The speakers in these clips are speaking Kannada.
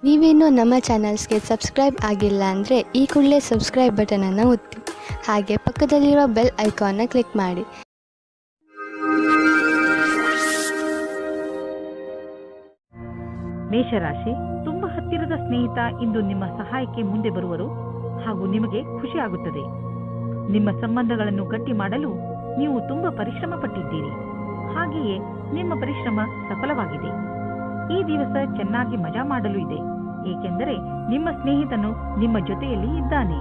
ನೀವೇನೂ ನಮ್ಮ ಚಾನಲ್ಸ್ಗೆ ಸಬ್ಸ್ಕ್ರೈಬ್ ಆಗಿಲ್ಲ ಅಂದರೆ ಈ ಕೂಡಲೇ ಸಬ್ಸ್ಕ್ರೈಬ್ ಬಟನನ್ನು ಒತ್ತಿ, ಹಾಗೆ ಪಕ್ಕದಲ್ಲಿರುವ ಬೆಲ್ ಐಕಾನ್ನ ಕ್ಲಿಕ್ ಮಾಡಿ. ಮೇಷರಾಶಿ, ತುಂಬಾ ಹತ್ತಿರದ ಸ್ನೇಹಿತ ಇಂದು ನಿಮ್ಮ ಸಹಾಯಕ್ಕೆ ಮುಂದೆ ಬರುವರು ಹಾಗೂ ನಿಮಗೆ ಖುಷಿ ಆಗುತ್ತದೆ. ನಿಮ್ಮ ಸಂಬಂಧಗಳನ್ನು ಗಟ್ಟಿ ಮಾಡಲು ನೀವು ತುಂಬಾ ಪರಿಶ್ರಮ ಪಟ್ಟಿದ್ದೀರಿ. ಹಾಗೆಯೇ ನಿಮ್ಮ ಪರಿಶ್ರಮ ಸಫಲವಾಗಿದೆ. ಈ ದಿವಸ ಚೆನ್ನಾಗಿ ಮಜಾ ಮಾಡಲು ಇದೆ, ಏಕೆಂದರೆ ನಿಮ್ಮ ಸ್ನೇಹಿತನು ನಿಮ್ಮ ಜೊತೆಯಲ್ಲಿ ಇದ್ದಾನೆ.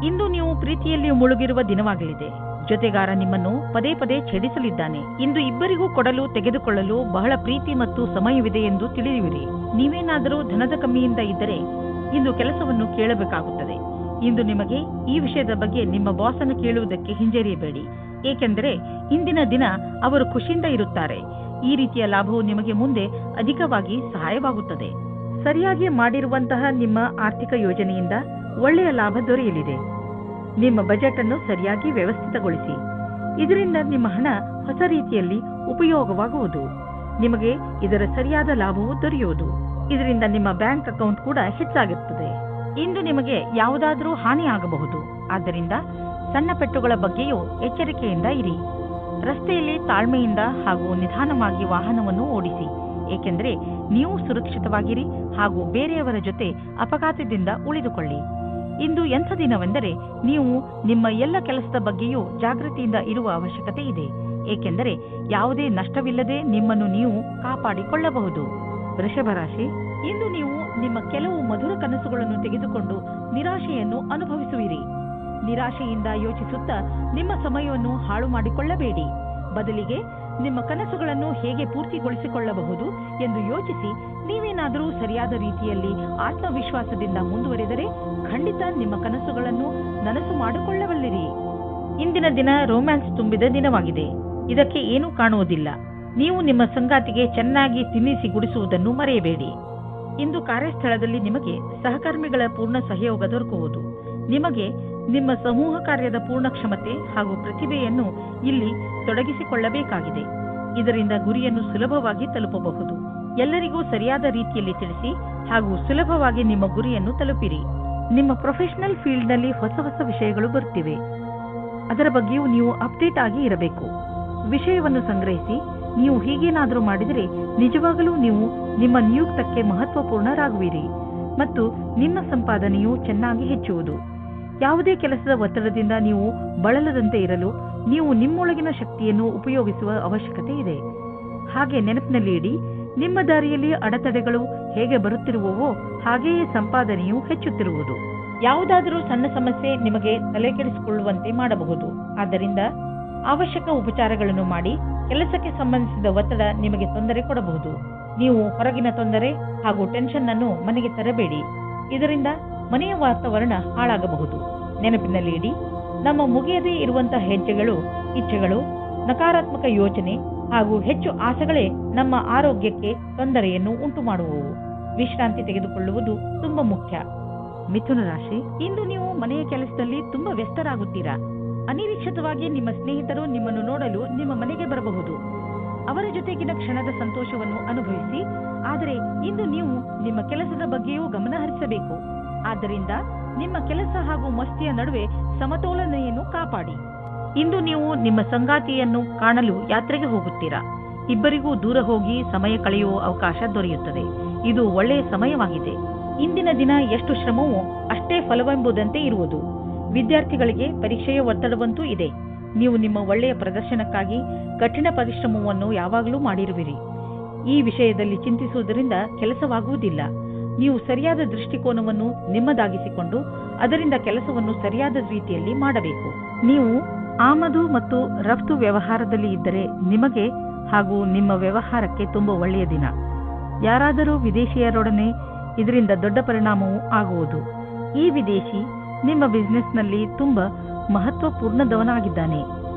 ಇಂದು ನೀವು ಪ್ರೀತಿಯಲ್ಲಿ ಮುಳುಗಿರುವ ದಿನವಾಗಲಿದೆ. ಜೊತೆಗಾರ ನಿಮ್ಮನ್ನು ಪದೇ ಪದೇ ಛೇಡಿಸಲಿದ್ದಾನೆ. ಇಂದು ಇಬ್ಬರಿಗೂ ಕೊಡಲು ತೆಗೆದುಕೊಳ್ಳಲು ಬಹಳ ಪ್ರೀತಿ ಮತ್ತು ಸಮಯವಿದೆ ಎಂದು ತಿಳಿಯುವಿರಿ. ನೀವೇನಾದರೂ ಧನದ ಕಮ್ಮಿಯಿಂದ ಇದ್ದರೆ ಇಂದು ಕೆಲಸವನ್ನು ಕೇಳಬೇಕಾಗುತ್ತದೆ. ಇಂದು ನಿಮಗೆ ಈ ವಿಷಯದ ಬಗ್ಗೆ ನಿಮ್ಮ ಬಾಸನ್ನು ಕೇಳುವುದಕ್ಕೆ ಹಿಂಜರಿಯಬೇಡಿ, ಏಕೆಂದರೆ ಇಂದಿನ ದಿನ ಅವರು ಖುಷಿಯಿಂದ ಇರುತ್ತಾರೆ. ಈ ರೀತಿಯ ಲಾಭವು ನಿಮಗೆ ಮುಂದೆ ಅಧಿಕವಾಗಿ ಸಹಾಯವಾಗುತ್ತದೆ. ಸರಿಯಾಗಿ ಮಾಡಿರುವಂತಹ ನಿಮ್ಮ ಆರ್ಥಿಕ ಯೋಜನೆಯಿಂದ ಒಳ್ಳೆಯ ಲಾಭ ದೊರೆಯಲಿದೆ. ನಿಮ್ಮ ಬಜೆಟ್ ಅನ್ನು ಸರಿಯಾಗಿ ವ್ಯವಸ್ಥಿತಗೊಳಿಸಿ. ಇದರಿಂದ ನಿಮ್ಮ ಹಣ ಹೊಸ ರೀತಿಯಲ್ಲಿ ಉಪಯೋಗವಾಗುವುದು. ನಿಮಗೆ ಇದರ ಸರಿಯಾದ ಲಾಭವು ದೊರೆಯುವುದು. ಇದರಿಂದ ನಿಮ್ಮ ಬ್ಯಾಂಕ್ ಅಕೌಂಟ್ ಕೂಡ ಹೆಚ್ಚಾಗುತ್ತದೆ. ಇಂದು ನಿಮಗೆ ಯಾವುದಾದರೂ ಹಾನಿಯಾಗಬಹುದು. ಆದ್ದರಿಂದ ಸಣ್ಣ ಪೆಟ್ಟುಗಳ ಬಗ್ಗೆಯೂ ಎಚ್ಚರಿಕೆಯಿಂದ ಇರಿ. ರಸ್ತೆಯಲ್ಲಿ ತಾಳ್ಮೆಯಿಂದ ಹಾಗೂ ನಿಧಾನವಾಗಿ ವಾಹನವನ್ನು ಓಡಿಸಿ, ಏಕೆಂದರೆ ನೀವು ಸುರಕ್ಷಿತವಾಗಿರಿ ಹಾಗೂ ಬೇರೆಯವರ ಜೊತೆ ಅಪಘಾತದಿಂದ ಉಳಿದುಕೊಳ್ಳಿ. ಇಂದು ಎಂಥ ದಿನವೆಂದರೆ ನೀವು ನಿಮ್ಮ ಎಲ್ಲ ಕೆಲಸದ ಬಗ್ಗೆಯೂ ಜಾಗೃತಿಯಿಂದ ಇರುವ ಅವಶ್ಯಕತೆ ಇದೆ, ಏಕೆಂದರೆ ಯಾವುದೇ ನಷ್ಟವಿಲ್ಲದೆ ನಿಮ್ಮನ್ನು ನೀವು ಕಾಪಾಡಿಕೊಳ್ಳಬಹುದು. ವೃಷಭ ರಾಶಿ, ಇಂದು ನೀವು ನಿಮ್ಮ ಕೆಲವು ಮಧುರ ಕನಸುಗಳನ್ನು ತೆಗೆದುಕೊಂಡು ನಿರಾಶೆಯನ್ನು ಅನುಭವಿಸುವಿರಿ. ನಿರಾಶೆಯಿಂದ ಯೋಚಿಸುತ್ತಾ ನಿಮ್ಮ ಸಮಯವನ್ನು ಹಾಳು ಮಾಡಿಕೊಳ್ಳಬೇಡಿ. ಬದಲಿಗೆ ನಿಮ್ಮ ಕನಸುಗಳನ್ನು ಹೇಗೆ ಪೂರ್ತಿಗೊಳಿಸಿಕೊಳ್ಳಬಹುದು ಎಂದು ಯೋಚಿಸಿ. ನೀವೇನಾದರೂ ಸರಿಯಾದ ರೀತಿಯಲ್ಲಿ ಆತ್ಮವಿಶ್ವಾಸದಿಂದ ಮುಂದುವರೆದರೆ ಖಂಡಿತ ನಿಮ್ಮ ಕನಸುಗಳನ್ನು ನನಸು ಮಾಡಿಕೊಳ್ಳಬಲ್ಲಿರಿ. ಇಂದಿನ ದಿನ ರೊಮ್ಯಾನ್ಸ್ ತುಂಬಿದ ದಿನವಾಗಿದೆ. ಇದಕ್ಕೆ ಏನೂ ಕಾಣುವುದಿಲ್ಲ. ನೀವು ನಿಮ್ಮ ಸಂಗಾತಿಗೆ ಚೆನ್ನಾಗಿ ತಿನ್ನಿಸಿ ಗುಡಿಸುವುದನ್ನು ಮರೆಯಬೇಡಿ. ಇಂದು ಕಾರ್ಯಸ್ಥಳದಲ್ಲಿ ನಿಮಗೆ ಸಹಕರ್ಮಿಗಳ ಪೂರ್ಣ ಸಹಯೋಗ ದೊರಕುವುದು. ನಿಮಗೆ ನಿಮ್ಮ ಸಮೂಹ ಕಾರ್ಯದ ಪೂರ್ಣ ಕ್ಷಮತೆ ಹಾಗೂ ಪ್ರತಿಭೆಯನ್ನು ಇಲ್ಲಿ ತೊಡಗಿಸಿಕೊಳ್ಳಬೇಕಾಗಿದೆ. ಇದರಿಂದ ಗುರಿಯನ್ನು ಸುಲಭವಾಗಿ ತಲುಪಬಹುದು. ಎಲ್ಲರಿಗೂ ಸರಿಯಾದ ರೀತಿಯಲ್ಲಿ ತಿಳಿಸಿ ಹಾಗೂ ಸುಲಭವಾಗಿ ನಿಮ್ಮ ಗುರಿಯನ್ನು ತಲುಪಿರಿ. ನಿಮ್ಮ ಪ್ರೊಫೆಷನಲ್ ಫೀಲ್ಡ್ನಲ್ಲಿ ಹೊಸ ಹೊಸ ವಿಷಯಗಳು ಬರುತ್ತಿವೆ. ಅದರ ಬಗ್ಗೆಯೂ ನೀವು ಅಪ್ಡೇಟ್ ಆಗಿ ಇರಬೇಕು. ವಿಷಯವನ್ನು ಸಂಗ್ರಹಿಸಿ. ನೀವು ಹೀಗೇನಾದರೂ ಮಾಡಿದರೆ ನಿಜವಾಗಲೂ ನೀವು ನಿಮ್ಮ ನಿಯುಕ್ತಕ್ಕೆ ಮಹತ್ವಪೂರ್ಣರಾಗುವಿರಿ ಮತ್ತು ನಿಮ್ಮ ಸಂಪಾದನೆಯು ಚೆನ್ನಾಗಿ ಹೆಚ್ಚುವುದು. ಯಾವುದೇ ಕೆಲಸದ ಒತ್ತಡದಿಂದ ನೀವು ಬಳಲದಂತೆ ಇರಲು ನೀವು ನಿಮ್ಮೊಳಗಿನ ಶಕ್ತಿಯನ್ನು ಉಪಯೋಗಿಸುವ ಅವಶ್ಯಕತೆ ಇದೆ. ಹಾಗೆ ನೆನಪಿನಲ್ಲಿ ಇಡಿ, ನಿಮ್ಮ ದಾರಿಯಲ್ಲಿ ಅಡೆತಡೆಗಳು ಹೇಗೆ ಬರುತ್ತಿರುವವೋ ಹಾಗೆಯೇ ಸಂಪಾದನೆಯು ಹೆಚ್ಚುತ್ತಿರುವುದು. ಯಾವುದಾದರೂ ಸಣ್ಣ ಸಮಸ್ಯೆ ನಿಮಗೆ ತಲೆಕೆಡಿಸಿಕೊಳ್ಳುವಂತೆ ಮಾಡಬಹುದು. ಆದ್ದರಿಂದ ಅವಶ್ಯಕ ಉಪಚಾರಗಳನ್ನು ಮಾಡಿ. ಕೆಲಸಕ್ಕೆ ಸಂಬಂಧಿಸಿದ ಒತ್ತಡ ನಿಮಗೆ ತೊಂದರೆ ಕೊಡಬಹುದು. ನೀವು ಹೊರಗಿನ ತೊಂದರೆ ಹಾಗೂ ಟೆನ್ಷನ್ ಅನ್ನು ಮನೆಗೆ ತರಬೇಡಿ. ಇದರಿಂದ ಮನೆಯ ವಾತಾವರಣ ಹಾಳಾಗಬಹುದು. ನೆನಪಿನಲ್ಲಿ ಇಡಿ, ನಮ್ಮ ಮುಗಿಯದೇ ಇರುವಂತಹ ಹೆಜ್ಜೆಗಳು, ಇಚ್ಛೆಗಳು, ನಕಾರಾತ್ಮಕ ಯೋಚನೆ ಹಾಗೂ ಹೆಚ್ಚು ಆಸೆಗಳೇ ನಮ್ಮ ಆರೋಗ್ಯಕ್ಕೆ ತೊಂದರೆಯನ್ನು ಉಂಟು ಮಾಡುವವು. ವಿಶ್ರಾಂತಿ ತೆಗೆದುಕೊಳ್ಳುವುದು ತುಂಬಾ ಮುಖ್ಯ. ಮಿಥುನ ರಾಶಿ, ಇಂದು ನೀವು ಮನೆಯ ಕೆಲಸದಲ್ಲಿ ತುಂಬಾ ವ್ಯಸ್ತರಾಗುತ್ತೀರಾ. ಅನಿರೀಕ್ಷಿತವಾಗಿ ನಿಮ್ಮ ಸ್ನೇಹಿತರು ನಿಮ್ಮನ್ನು ನೋಡಲು ನಿಮ್ಮ ಮನೆಗೆ ಬರಬಹುದು. ಅವರ ಜೊತೆಗಿನ ಕ್ಷಣದ ಸಂತೋಷವನ್ನು ಅನುಭವಿಸಿ. ಆದರೆ ಇಂದು ನೀವು ನಿಮ್ಮ ಕೆಲಸದ ಬಗ್ಗೆಯೂ ಗಮನ ಹರಿಸಬೇಕು. ಆದ್ದರಿಂದ ನಿಮ್ಮ ಕೆಲಸ ಹಾಗೂ ಮಸ್ತಿಯ ನಡುವೆ ಸಮತೋಲನೆಯನ್ನು ಕಾಪಾಡಿ. ಇಂದು ನೀವು ನಿಮ್ಮ ಸಂಗಾತಿಯನ್ನು ಕಾಣಲು ಯಾತ್ರೆಗೆ ಹೋಗುತ್ತೀರಾ. ಇಬ್ಬರಿಗೂ ದೂರ ಹೋಗಿ ಸಮಯ ಕಳೆಯುವ ಅವಕಾಶ ದೊರೆಯುತ್ತದೆ. ಇದು ಒಳ್ಳೆಯ ಸಮಯವಾಗಿದೆ. ಇಂದಿನ ದಿನ ಎಷ್ಟು ಶ್ರಮವೋ ಅಷ್ಟೇ ಫಲವೆಂಬುದಂತೆ ಇರುವುದು. ವಿದ್ಯಾರ್ಥಿಗಳಿಗೆ ಪರೀಕ್ಷೆಯ ಒತ್ತಡವಂತೂ ಇದೆ. ನೀವು ನಿಮ್ಮ ಒಳ್ಳೆಯ ಪ್ರದರ್ಶನಕ್ಕಾಗಿ ಕಠಿಣ ಪರಿಶ್ರಮವನ್ನು ಯಾವಾಗಲೂ ಮಾಡಿರುವಿರಿ. ಈ ವಿಷಯದಲ್ಲಿ ಚಿಂತಿಸುವುದರಿಂದ ಕೆಲಸವಾಗುವುದಿಲ್ಲ. ನೀವು ಸರಿಯಾದ ದೃಷ್ಟಿಕೋನವನ್ನು ನಿಮ್ಮದಾಗಿಸಿಕೊಂಡು ಅದರಿಂದ ಕೆಲಸವನ್ನು ಸರಿಯಾದ ರೀತಿಯಲ್ಲಿ ಮಾಡಬೇಕು. ನೀವು ಆಮದು ಮತ್ತು ರಫ್ತು ವ್ಯವಹಾರದಲ್ಲಿ ಇದ್ದರೆ ನಿಮಗೆ ಹಾಗೂ ನಿಮ್ಮ ವ್ಯವಹಾರಕ್ಕೆ ತುಂಬಾ ಒಳ್ಳೆಯ ದಿನ. ಯಾರಾದರೂ ವಿದೇಶಿಯರೊಡನೆ ಇದರಿಂದ ದೊಡ್ಡ ಪರಿಣಾಮವೂ ಆಗುವುದು. ಈ ವಿದೇಶಿ ನಿಮ್ಮ ಬಿಸಿನೆಸ್ನಲ್ಲಿ ತುಂಬಾ ಮಹತ್ವಪೂರ್ಣದವನಾಗಿದ್ದಾನೆ.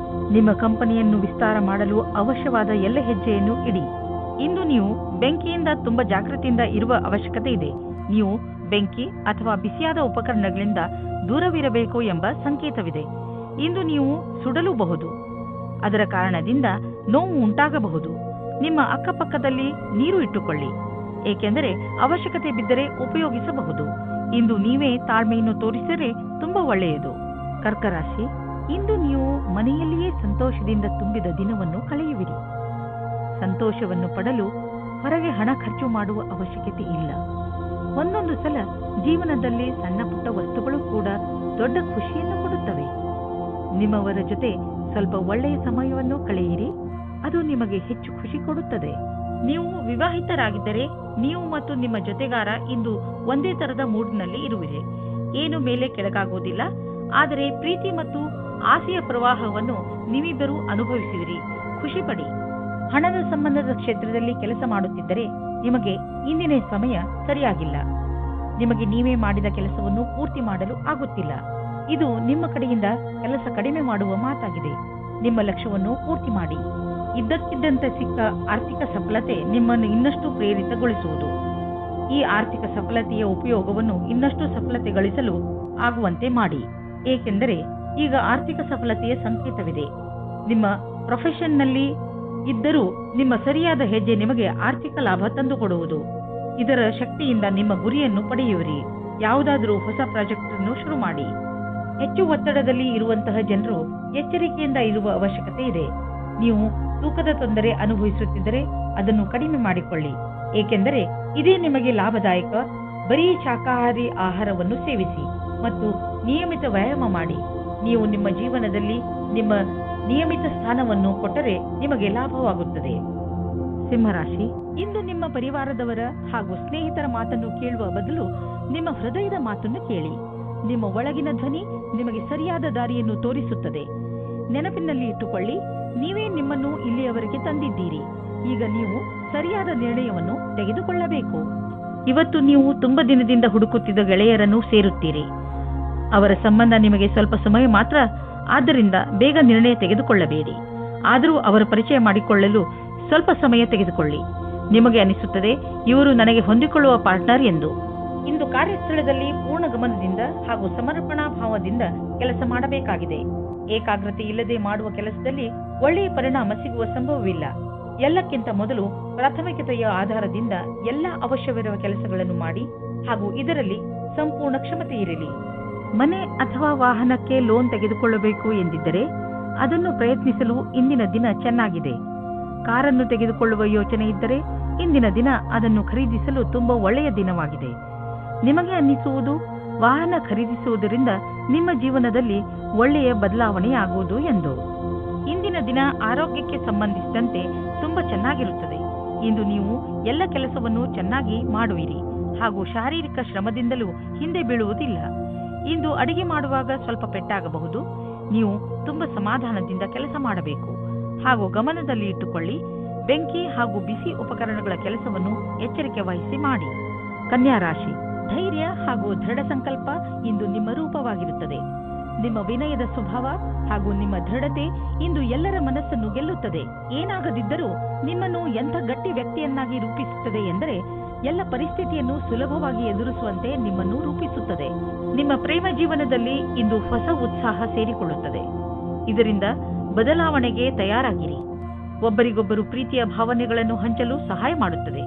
ನಿಮ್ಮ ಕಂಪನಿಯನ್ನು ವಿಸ್ತಾರ ಮಾಡಲು ಅವಶ್ಯವಾದ ಎಲ್ಲ ಹೆಜ್ಜೆಯನ್ನು ಇಡಿ. ಇಂದು ನೀವು ಬೆಂಕಿಯಿಂದ ತುಂಬಾ ಜಾಗೃತಿಯಿಂದ ಇರುವ ಅವಶ್ಯಕತೆ ಇದೆ. ನೀವು ಬೆಂಕಿ ಅಥವಾ ಬಿಸಿಯಾದ ಉಪಕರಣಗಳಿಂದ ದೂರವಿರಬೇಕು ಎಂಬ ಸಂಕೇತವಿದೆ. ಇಂದು ನೀವು ಸುಡಲೂಬಹುದು. ಅದರ ಕಾರಣದಿಂದ ನೋವು ಉಂಟಾಗಬಹುದು. ನಿಮ್ಮ ಅಕ್ಕಪಕ್ಕದಲ್ಲಿ ನೀರು ಇಟ್ಟುಕೊಳ್ಳಿ. ಏಕೆಂದರೆ ಅವಶ್ಯಕತೆ ಬಿದ್ದರೆ ಉಪಯೋಗಿಸಬಹುದು. ಇಂದು ನೀವೇ ತಾಳ್ಮೆಯನ್ನು ತೋರಿಸಿದರೆ ತುಂಬಾ ಒಳ್ಳೆಯದು. ಕರ್ಕ ರಾಶಿ, ಇಂದು ನೀವು ಮನೆಯಲ್ಲಿಯೇ ಸಂತೋಷದಿಂದ ತುಂಬಿದ ದಿನವನ್ನು ಕಳೆಯುವಿರಿ. ಸಂತೋಷವನ್ನು ಪಡಲು ಹೊರಗೆ ಹಣ ಖರ್ಚು ಮಾಡುವ ಅವಶ್ಯಕತೆ ಇಲ್ಲ. ಒಂದೊಂದು ಸಲ ಜೀವನದಲ್ಲಿ ಸಣ್ಣ ಪುಟ್ಟ ವಸ್ತುಗಳು ಕೂಡ ದೊಡ್ಡ ಖುಷಿಯನ್ನು ಕೊಡುತ್ತವೆ. ನಿಮ್ಮವರ ಜೊತೆ ಸ್ವಲ್ಪ ಒಳ್ಳೆಯ ಸಮಯವನ್ನು ಕಳೆಯಿರಿ, ಅದು ನಿಮಗೆ ಹೆಚ್ಚು ಖುಷಿ ಕೊಡುತ್ತದೆ. ನೀವು ವಿವಾಹಿತರಾಗಿದ್ದರೆ ನೀವು ಮತ್ತು ನಿಮ್ಮ ಜೊತೆಗಾರ ಇಂದು ಒಂದೇ ತರದ ಮೂಡ್ನಲ್ಲಿ ಇರುವಿರಿ. ಏನು ಮೇಲೆ ಕೆಳಗಾಗುವುದಿಲ್ಲ, ಆದರೆ ಪ್ರೀತಿ ಮತ್ತು ಆಸೆಯ ಪ್ರವಾಹವನ್ನು ನೀವಿಬ್ಬರೂ ಅನುಭವಿಸುವಿರಿ. ಖುಷಿ ಪಡಿ. ಹಣದ ಸಂಬಂಧದ ಕ್ಷೇತ್ರದಲ್ಲಿ ಕೆಲಸ ಮಾಡುತ್ತಿದ್ದರೆ ನಿಮಗೆ ಇಂದಿನ ಸಮಯ ಸರಿಯಾಗಿಲ್ಲ. ನಿಮಗೆ ನೀವೇ ಮಾಡಿದ ಕೆಲಸವನ್ನು ಪೂರ್ತಿ ಮಾಡಲು ಆಗುತ್ತಿಲ್ಲ. ಇದು ನಿಮ್ಮ ಕಡೆಯಿಂದ ಕೆಲಸ ಕಡಿಮೆ ಮಾಡುವ ಮಾತಾಗಿದೆ. ನಿಮ್ಮ ಲಕ್ಷ್ಯವನ್ನು ಪೂರ್ತಿ ಮಾಡಿ. ಇದ್ದಕ್ಕಿದ್ದಂತೆ ಸಿಕ್ಕ ಆರ್ಥಿಕ ಸಫಲತೆ ನಿಮ್ಮನ್ನು ಇನ್ನಷ್ಟು ಪ್ರೇರಿತಗೊಳಿಸುವುದು. ಈ ಆರ್ಥಿಕ ಸಫಲತೆಯ ಉಪಯೋಗವನ್ನು ಇನ್ನಷ್ಟು ಸಫಲತೆ ಗಳಿಸಲು ಆಗುವಂತೆ ಮಾಡಿ. ಏಕೆಂದರೆ ಈಗ ಆರ್ಥಿಕ ಸಫಲತೆಯ ಸಂಕೇತವಿದೆ. ನಿಮ್ಮ ಪ್ರೊಫೆಷನ್ನಲ್ಲಿ ಇದ್ದರೂ ನಿಮ್ಮ ಸರಿಯಾದ ಹೆಜ್ಜೆ ನಿಮಗೆ ಆರ್ಥಿಕ ಲಾಭ ತಂದುಕೊಡುವುದು. ಇದರ ಶಕ್ತಿಯಿಂದ ನಿಮ್ಮ ಗುರಿಯನ್ನು ಪಡೆಯುವಿರಿ. ಯಾವುದಾದರೂ ಹೊಸ ಪ್ರಾಜೆಕ್ಟ್ ಅನ್ನು ಶುರು ಮಾಡಿ. ಹೆಚ್ಚು ಒತ್ತಡದಲ್ಲಿ ಇರುವಂತಹ ಜನರು ಎಚ್ಚರಿಕೆಯಿಂದ ಇರುವ ಅವಶ್ಯಕತೆ ಇದೆ. ನೀವು ತೂಕದ ತೊಂದರೆ ಅನುಭವಿಸುತ್ತಿದ್ದರೆ ಅದನ್ನು ಕಡಿಮೆ ಮಾಡಿಕೊಳ್ಳಿ, ಏಕೆಂದರೆ ಇದೇ ನಿಮಗೆ ಲಾಭದಾಯಕ. ಬರೀ ಶಾಕಾಹಾರಿ ಆಹಾರವನ್ನು ಸೇವಿಸಿ ಮತ್ತು ನಿಯಮಿತ ವ್ಯಾಯಾಮ ಮಾಡಿ. ನೀವು ನಿಮ್ಮ ಜೀವನದಲ್ಲಿ ನಿಮ್ಮ ನಿಯಮಿತ ಸ್ಥಾನವನ್ನು ಕೊಟ್ಟರೆ ನಿಮಗೆ ಲಾಭವಾಗುತ್ತದೆ. ಸಿಂಹರಾಶಿ, ಇಂದು ನಿಮ್ಮ ಪರಿವಾರದವರ ಹಾಗೂ ಸ್ನೇಹಿತರ ಮಾತನ್ನು ಕೇಳುವ ಬದಲು ನಿಮ್ಮ ಹೃದಯದ ಮಾತನ್ನು ಕೇಳಿ. ನಿಮ್ಮ ಒಳಗಿನ ಧ್ವನಿ ನಿಮಗೆ ಸರಿಯಾದ ದಾರಿಯನ್ನು ತೋರಿಸುತ್ತದೆ. ನೆನಪಿನಲ್ಲಿ ಇಟ್ಟುಕೊಳ್ಳಿ, ನೀವೇ ನಿಮ್ಮನ್ನು ಇಲ್ಲಿಯವರೆಗೆ ತಂದಿದ್ದೀರಿ. ಈಗ ನೀವು ಸರಿಯಾದ ನಿರ್ಣಯವನ್ನು ತೆಗೆದುಕೊಳ್ಳಬೇಕು. ಇವತ್ತು ನೀವು ತುಂಬಾ ದಿನದಿಂದ ಹುಡುಕುತ್ತಿದ್ದ ಗೆಳೆಯರನ್ನು ಸೇರುತ್ತೀರಿ. ಅವರ ಸಂಬಂಧ ನಿಮಗೆ ಸ್ವಲ್ಪ ಸಮಯ ಮಾತ್ರ, ಆದ್ದರಿಂದ ಬೇಗ ನಿರ್ಣಯ ತೆಗೆದುಕೊಳ್ಳಬೇಡಿ. ಆದರೂ ಅವರ ಪರಿಚಯ ಮಾಡಿಕೊಳ್ಳಲು ಸ್ವಲ್ಪ ಸಮಯ ತೆಗೆದುಕೊಳ್ಳಿ. ನಿಮಗೆ ಅನಿಸುತ್ತದೆ ಇವರು ನನಗೆ ಹೊಂದಿಕೊಳ್ಳುವ ಪಾರ್ಟ್ನರ್ ಎಂದು. ಇಂದು ಕಾರ್ಯಸ್ಥಳದಲ್ಲಿ ಪೂರ್ಣ ಗಮನದಿಂದ ಹಾಗೂ ಸಮರ್ಪಣಾ ಭಾವದಿಂದ ಕೆಲಸ ಮಾಡಬೇಕಾಗಿದೆ. ಏಕಾಗ್ರತೆ ಇಲ್ಲದೆ ಮಾಡುವ ಕೆಲಸದಲ್ಲಿ ಒಳ್ಳೆಯ ಪರಿಣಾಮ ಸಿಗುವ ಸಂಭವವಿಲ್ಲ. ಎಲ್ಲಕ್ಕಿಂತ ಮೊದಲು ಪ್ರಾಥಮಿಕತೆಯ ಆಧಾರದಿಂದ ಎಲ್ಲ ಅವಶ್ಯವಿರುವ ಕೆಲಸಗಳನ್ನು ಮಾಡಿ ಹಾಗೂ ಇದರಲ್ಲಿ ಸಂಪೂರ್ಣ ಕ್ಷಮತೆ ಇರಲಿ. ಮನೆ ಅಥವಾ ವಾಹನಕ್ಕೆ ಲೋನ್ ತೆಗೆದುಕೊಳ್ಳಬೇಕು ಎಂದಿದ್ದರೆ ಅದನ್ನು ಪ್ರಯತ್ನಿಸಲು ಇಂದಿನ ದಿನ ಚೆನ್ನಾಗಿದೆ. ಕಾರನ್ನು ತೆಗೆದುಕೊಳ್ಳುವ ಯೋಚನೆ ಇದ್ದರೆ ಇಂದಿನ ದಿನ ಅದನ್ನು ಖರೀದಿಸಲು ತುಂಬಾ ಒಳ್ಳೆಯ ದಿನವಾಗಿದೆ. ನಿಮಗೆ ಅನ್ನಿಸುವುದು ವಾಹನ ಖರೀದಿಸುವುದರಿಂದ ನಿಮ್ಮ ಜೀವನದಲ್ಲಿ ಒಳ್ಳೆಯ ಬದಲಾವಣೆಯಾಗುವುದು ಎಂದು. ಇಂದಿನ ದಿನ ಆರೋಗ್ಯಕ್ಕೆ ಸಂಬಂಧಿಸಿದಂತೆ ತುಂಬಾ ಚೆನ್ನಾಗಿರುತ್ತದೆ. ಇಂದು ನೀವು ಎಲ್ಲ ಕೆಲಸವನ್ನು ಚೆನ್ನಾಗಿ ಮಾಡುವಿರಿ ಹಾಗೂ ಶಾರೀರಿಕ ಶ್ರಮದಿಂದಲೂ ಹಿಂದೆ ಬೀಳುವುದಿಲ್ಲ. ಇಂದು ಅಡಿಗೆ ಮಾಡುವಾಗ ಸ್ವಲ್ಪ ಪೆಟ್ಟಾಗಬಹುದು. ನೀವು ತುಂಬಾ ಸಮಾಧಾನದಿಂದ ಕೆಲಸ ಮಾಡಬೇಕು ಹಾಗೂ ಗಮನದಲ್ಲಿ ಇಟ್ಟುಕೊಳ್ಳಿ. ಬೆಂಕಿ ಹಾಗೂ ಬಿಸಿ ಉಪಕರಣಗಳ ಕೆಲಸವನ್ನು ಎಚ್ಚರಿಕೆ ವಹಿಸಿ ಮಾಡಿ. ಕನ್ಯಾ ರಾಶಿ, ಧೈರ್ಯ ಹಾಗೂ ದೃಢ ಸಂಕಲ್ಪ ಇಂದು ನಿಮ್ಮ ರೂಪವಾಗಿರುತ್ತದೆ. ನಿಮ್ಮ ವಿನಯದ ಸ್ವಭಾವ ಹಾಗೂ ನಿಮ್ಮ ದೃಢತೆ ಇಂದು ಎಲ್ಲರ ಮನಸ್ಸನ್ನು ಗೆಲ್ಲುತ್ತದೆ. ಏನಾಗದಿದ್ದರೂ ನಿಮ್ಮನ್ನು ಎಂಥ ಗಟ್ಟಿ ವ್ಯಕ್ತಿಯನ್ನಾಗಿ ರೂಪಿಸುತ್ತದೆ ಎಂದರೆ ಎಲ್ಲ ಪರಿಸ್ಥಿತಿಯನ್ನು ಸುಲಭವಾಗಿ ಎದುರಿಸುವಂತೆ ನಿಮ್ಮನ್ನು ರೂಪಿಸುತ್ತದೆ. ನಿಮ್ಮ ಪ್ರೇಮ ಜೀವನದಲ್ಲಿ ಇಂದು ಹೊಸ ಉತ್ಸಾಹ ಸೇರಿಕೊಳ್ಳುತ್ತದೆ. ಇದರಿಂದ ಬದಲಾವಣೆಗೆ ತಯಾರಾಗಿರಿ. ಒಬ್ಬರಿಗೊಬ್ಬರು ಪ್ರೀತಿಯ ಭಾವನೆಗಳನ್ನು ಹಂಚಲು ಸಹಾಯ ಮಾಡುತ್ತದೆ.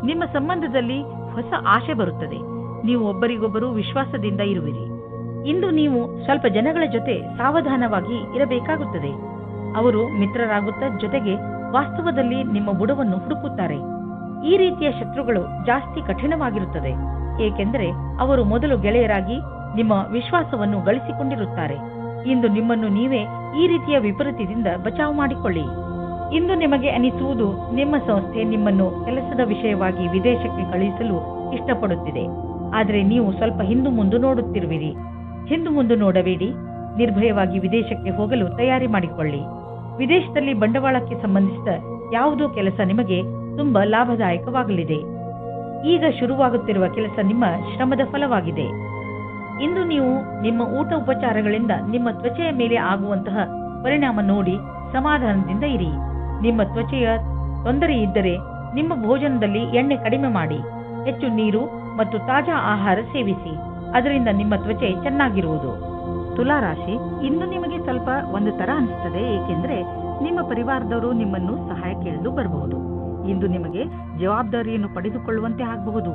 ನಿಮ್ಮ ಸಂಬಂಧದಲ್ಲಿ ಹೊಸ ಆಶೆ ಬರುತ್ತದೆ. ನೀವು ಒಬ್ಬರಿಗೊಬ್ಬರು ವಿಶ್ವಾಸದಿಂದ ಇರುವಿರಿ. ಇಂದು ನೀವು ಸ್ವಲ್ಪ ಜನಗಳ ಜೊತೆ ಸಾವಧಾನವಾಗಿ ಇರಬೇಕಾಗುತ್ತದೆ. ಅವರು ಮಿತ್ರರಾಗುತ್ತಾ ಜೊತೆಗೆ ವಾಸ್ತವದಲ್ಲಿ ನಿಮ್ಮ ಬುಡವನ್ನು ಹುಡುಕುತ್ತಾರೆ. ಈ ರೀತಿಯ ಶತ್ರುಗಳು ಜಾಸ್ತಿ ಕಠಿಣವಾಗಿರುತ್ತದೆ, ಏಕೆಂದರೆ ಅವರು ಮೊದಲು ಗೆಳೆಯರಾಗಿ ನಿಮ್ಮ ವಿಶ್ವಾಸವನ್ನು ಗಳಿಸಿಕೊಂಡಿರುತ್ತಾರೆ. ಇಂದು ನಿಮ್ಮನ್ನು ನೀವೇ ಈ ರೀತಿಯ ವಿಪರೀತದಿಂದ ಬಚಾವು ಮಾಡಿಕೊಳ್ಳಿ. ಇಂದು ನಿಮಗೆ ಅನಿಸುವುದು ನಿಮ್ಮ ಸಂಸ್ಥೆ ನಿಮ್ಮನ್ನು ಕೆಲಸದ ವಿಷಯವಾಗಿ ವಿದೇಶಕ್ಕೆ ಕಳುಹಿಸಲು ಇಷ್ಟಪಡುತ್ತಿದೆ. ಆದರೆ ನೀವು ಸ್ವಲ್ಪ ಹಿಂದು ಮುಂದೆ ನೋಡುತ್ತಿರುವಿರಿ. ಹಿಂದು ಮುಂದೆ ನೋಡಬೇಡಿ. ನಿರ್ಭಯವಾಗಿ ವಿದೇಶಕ್ಕೆ ಹೋಗಲು ತಯಾರಿ ಮಾಡಿಕೊಳ್ಳಿ. ವಿದೇಶದಲ್ಲಿ ಬಂಡವಾಳಕ್ಕೆ ಸಂಬಂಧಿಸಿದ ಯಾವುದೋ ಕೆಲಸ ನಿಮಗೆ ತುಂಬಾ ಲಾಭದಾಯಕವಾಗಲಿದೆ. ಈಗ ಶುರುವಾಗುತ್ತಿರುವ ಕೆಲಸ ನಿಮ್ಮ ಶ್ರಮದ ಫಲವಾಗಿದೆ. ಇಂದು ನೀವು ನಿಮ್ಮ ಊಟ ಉಪಚಾರಗಳಿಂದ ನಿಮ್ಮ ತ್ವಚೆಯ ಮೇಲೆ ಆಗುವಂತಹ ಪರಿಣಾಮ ನೋಡಿ ಸಮಾಧಾನದಿಂದ ಇರಿ. ನಿಮ್ಮ ತ್ವಚೆಯ ತೊಂದರೆ ಇದ್ದರೆ ನಿಮ್ಮ ಭೋಜನದಲ್ಲಿ ಎಣ್ಣೆ ಕಡಿಮೆ ಮಾಡಿ. ಹೆಚ್ಚು ನೀರು ಮತ್ತು ತಾಜಾ ಆಹಾರ ಸೇವಿಸಿ. ಅದರಿಂದ ನಿಮ್ಮ ತ್ವಚೆ ಚೆನ್ನಾಗಿರುವುದು. ತುಲಾರಾಶಿ, ಇಂದು ನಿಮಗೆ ಸ್ವಲ್ಪ ಒಂದು ತರ ಅನಿಸುತ್ತದೆ, ಏಕೆಂದರೆ ನಿಮ್ಮ ಪರಿವಾರದವರು ನಿಮ್ಮನ್ನು ಸಹಾಯ ಕೇಳಲು ಬರಬಹುದು. ಇಂದು ನಿಮಗೆ ಜವಾಬ್ದಾರಿಯನ್ನು ಪಡೆದುಕೊಳ್ಳುವಂತೆ ಆಗಬಹುದು.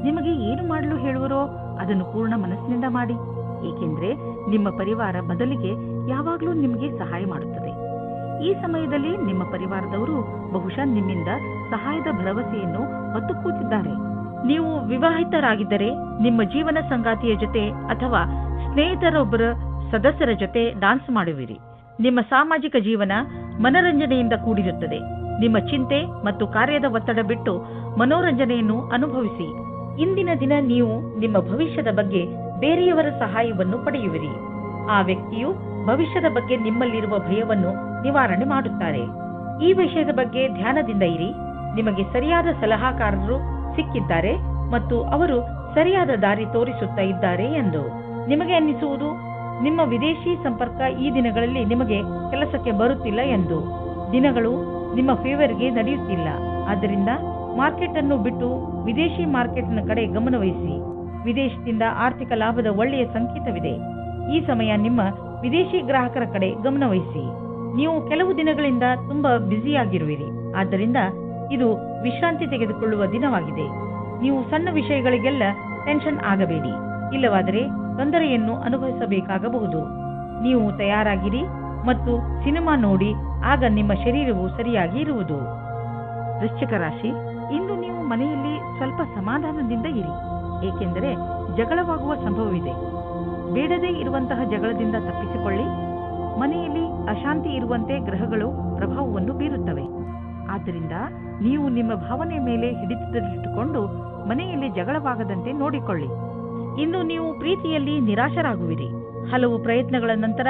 ನಿಮಗೆ ಏನು ಮಾಡಲು ಹೇಳುವರೋ ಅದನ್ನು ಪೂರ್ಣ ಮನಸ್ಸಿನಿಂದ ಮಾಡಿ, ಏಕೆಂದರೆ ನಿಮ್ಮ ಪರಿವಾರ ಬದಲಿಗೆ ಯಾವಾಗಲೂ ನಿಮಗೆ ಸಹಾಯ ಮಾಡುತ್ತದೆ. ಈ ಸಮಯದಲ್ಲಿ ನಿಮ್ಮ ಪರಿವಾರದವರು ಬಹುಶಃ ನಿಮ್ಮಿಂದ ಸಹಾಯದ ಭರವಸೆಯನ್ನು ಹೊತ್ತು ಕೂತಿದ್ದಾರೆ. ನೀವು ವಿವಾಹಿತರಾಗಿದ್ದರೆ ನಿಮ್ಮ ಜೀವನ ಸಂಗಾತಿಯ ಜೊತೆ ಅಥವಾ ಸ್ನೇಹಿತರೊಬ್ಬರ ಸದಸ್ಯರ ಜೊತೆ ಡಾನ್ಸ್ ಮಾಡುವಿರಿ. ನಿಮ್ಮ ಸಾಮಾಜಿಕ ಜೀವನ ಮನರಂಜನೆಯಿಂದ ಕೂಡಿರುತ್ತದೆ. ನಿಮ್ಮ ಚಿಂತೆ ಮತ್ತು ಕಾರ್ಯದ ಒತ್ತಡ ಬಿಟ್ಟು ಮನೋರಂಜನೆಯನ್ನು ಅನುಭವಿಸಿ. ಇಂದಿನ ದಿನ ನೀವು ನಿಮ್ಮ ಭವಿಷ್ಯದ ಬಗ್ಗೆ ಬೇರೆಯವರ ಸಹಾಯವನ್ನು ಪಡೆಯುವಿರಿ. ಆ ವ್ಯಕ್ತಿಯು ಭವಿಷ್ಯದ ಬಗ್ಗೆ ನಿಮ್ಮಲ್ಲಿರುವ ಭಯವನ್ನು ನಿವಾರಣೆ ಮಾಡುತ್ತಾರೆ. ಈ ವಿಷಯದ ಬಗ್ಗೆ ಧ್ಯಾನದಿಂದ ಇರಿ. ನಿಮಗೆ ಸರಿಯಾದ ಸಲಹಾಕಾರರು ಸಿಕ್ಕಿದ್ದಾರೆ ಮತ್ತು ಅವರು ಸರಿಯಾದ ದಾರಿ ತೋರಿಸುತ್ತಾ ಇದ್ದಾರೆ ಎಂದು ನಿಮಗೆ ಅನ್ನಿಸುವುದು. ನಿಮ್ಮ ವಿದೇಶಿ ಸಂಪರ್ಕ ಈ ದಿನಗಳಲ್ಲಿ ನಿಮಗೆ ಕೆಲಸಕ್ಕೆ ಬರುತ್ತಿಲ್ಲ ಎಂದು. ದಿನಗಳು ನಿಮ್ಮ ಫೇವರ್ಗೆ ನಡೆಯುತ್ತಿಲ್ಲ. ಆದ್ದರಿಂದ ಮಾರ್ಕೆಟ್ ಅನ್ನು ಬಿಟ್ಟು ವಿದೇಶಿ ಮಾರ್ಕೆಟ್ನ ಕಡೆ ಗಮನವಹಿಸಿ. ವಿದೇಶದಿಂದ ಆರ್ಥಿಕ ಲಾಭದ ಒಳ್ಳೆಯ ಸಂಕೇತವಿದೆ. ಈ ಸಮಯ ನಿಮ್ಮ ವಿದೇಶಿ ಗ್ರಾಹಕರ ಕಡೆ ಗಮನವಹಿಸಿ. ನೀವು ಕೆಲವು ದಿನಗಳಿಂದ ತುಂಬಾ ಬ್ಯುಸಿಯಾಗಿರುವಿರಿ. ಆದ್ದರಿಂದ ಇದು ವಿಶ್ರಾಂತಿ ತೆಗೆದುಕೊಳ್ಳುವ ದಿನವಾಗಿದೆ. ನೀವು ಸಣ್ಣ ವಿಷಯಗಳಿಗೆಲ್ಲ ಟೆನ್ಷನ್ ಆಗಬೇಡಿ, ಇಲ್ಲವಾದರೆ ತೊಂದರೆಯನ್ನು ಅನುಭವಿಸಬೇಕಾಗಬಹುದು. ನೀವು ತಯಾರಾಗಿರಿ ಮತ್ತು ಸಿನಿಮಾ ನೋಡಿ, ಆಗ ನಿಮ್ಮ ಶರೀರವು ಸರಿಯಾಗಿ ಇರುವುದು. ವೃಶ್ಚಿಕ ರಾಶಿ, ಇಂದು ನೀವು ಮನೆಯಲ್ಲಿ ಸ್ವಲ್ಪ ಸಮಾಧಾನದಿಂದ ಇರಿ, ಏಕೆಂದರೆ ಜಗಳವಾಗುವ ಸಂಭವವಿದೆ. ಬೇಡದೇ ಇರುವಂತಹ ಜಗಳದಿಂದ ತಪ್ಪಿಸಿಕೊಳ್ಳಿ. ಮನೆಯಲ್ಲಿ ಅಶಾಂತಿ ಇರುವಂತೆ ಗ್ರಹಗಳು ಪ್ರಭಾವವನ್ನು ಬೀರುತ್ತವೆ. ಆದ್ದರಿಂದ ನೀವು ನಿಮ್ಮ ಭಾವನೆ ಮೇಲೆ ಹಿಡಿತದಲ್ಲಿಟ್ಟುಕೊಂಡು ಮನೆಯಲ್ಲಿ ಜಗಳವಾಗದಂತೆ ನೋಡಿಕೊಳ್ಳಿ. ಇಂದು ನೀವು ಪ್ರೀತಿಯಲ್ಲಿ ನಿರಾಶರಾಗುವಿರಿ. ಹಲವು ಪ್ರಯತ್ನಗಳ ನಂತರ